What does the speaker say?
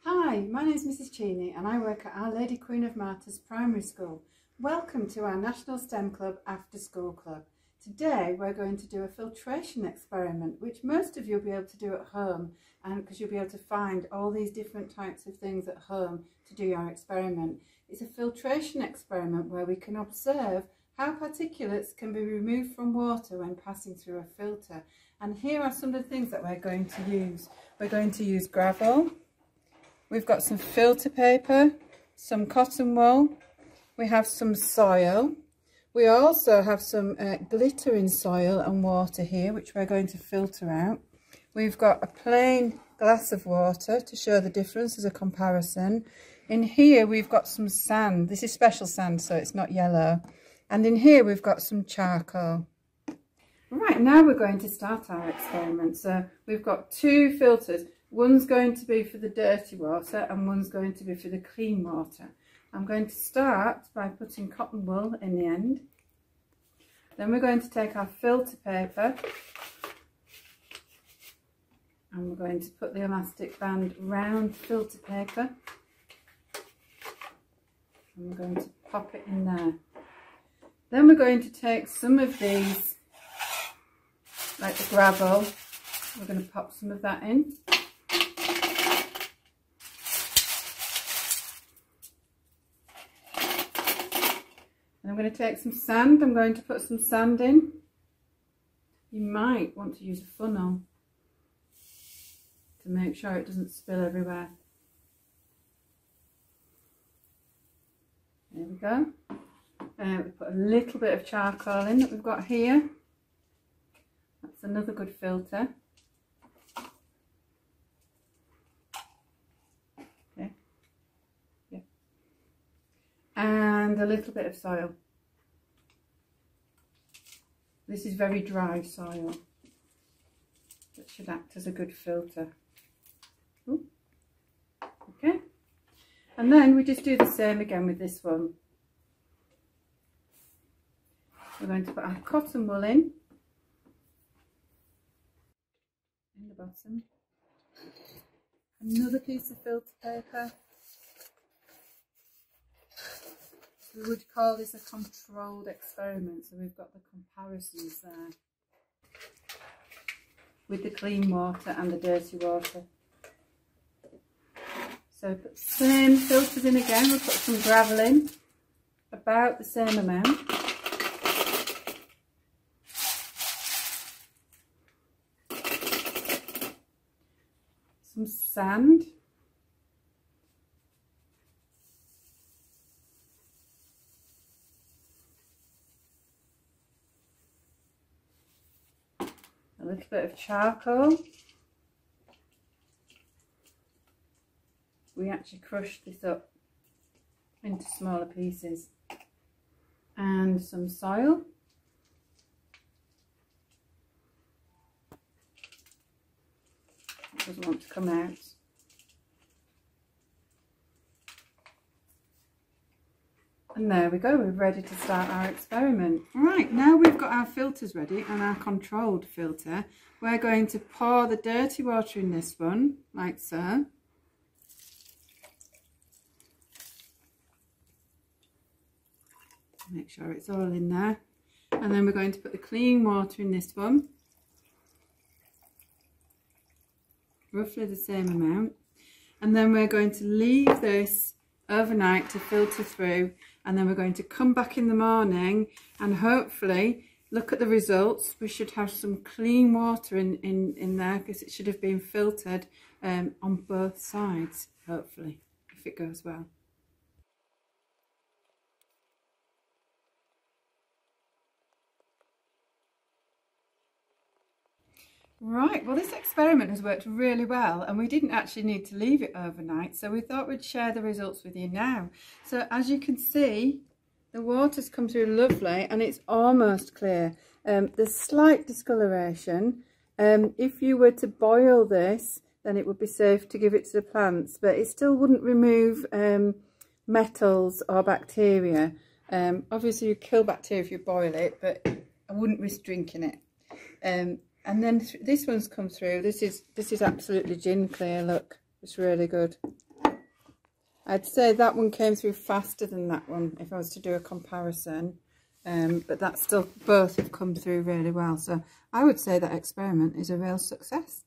Hi, my name is Mrs. Cheney and I work at Our Lady Queen of Martyrs Primary School. Welcome to our National STEM Club After School Club. Today we're going to do a filtration experiment, which most of you will be able to do at home, and because you'll be able to find all these different types of things at home to do your experiment. It's a filtration experiment where we can observe how particulates can be removed from water when passing through a filter. And here are some of the things that we're going to use. We're going to use gravel. We've got some filter paper, some cotton wool, we have some soil. We also have some glitter in soil and water here, which we're going to filter out. We've got a plain glass of water to show the difference as a comparison. In here we've got some sand. This is special sand, so it's not yellow. And in here we've got some charcoal. Right, now we're going to start our experiment. So we've got two filters. One's going to be for the dirty water and one's going to be for the clean water. I'm going to start by putting cotton wool in the end. Then we're going to take our filter paper and we're going to put the elastic band round filter paper and we're going to pop it in there. Then we're going to take some of these, like the gravel, we're going to pop some of that in. I'm going to take some sand, I'm going to put some sand in. You might want to use a funnel to make sure it doesn't spill everywhere. There we go. We put a little bit of charcoal in that we've got here. That's another good filter. Okay. Yeah. And a little bit of soil. This is very dry soil. That should act as a good filter. Ooh. Okay. And then we just do the same again with this one. We're going to put our cotton wool in the bottom. Another piece of filter paper. We would call this a controlled experiment, so we've got the comparisons there with the clean water and the dirty water. So put the same filters in again, we'll put some gravel in, about the same amount. Some sand. A little bit of charcoal. We actually crushed this up into smaller pieces. And some soil. It doesn't want to come out. And there we go, we're ready to start our experiment. Right, now we've got our filters ready and our controlled filter. We're going to pour the dirty water in this one, like so. Make sure it's all in there. And then we're going to put the clean water in this one. Roughly the same amount. And then we're going to leave this overnight to filter through, and then we're going to come back in the morning and hopefully look at the results. We should have some clean water in there because it should have been filtered on both sides, hopefully, if it goes well. Right, well this experiment has worked really well and we didn't actually need to leave it overnight, so we thought we'd share the results with you now. So as you can see, the water's come through lovely and it's almost clear. There's slight discoloration. If you were to boil this, then it would be safe to give it to the plants, but it still wouldn't remove metals or bacteria. Obviously you kill bacteria if you boil it, but I wouldn't risk drinking it. And then this one's come through. This is absolutely gin clear, look. It's really good. I'd say that one came through faster than that one if I was to do a comparison. But that's still, both have come through really well. So I would say that experiment is a real success.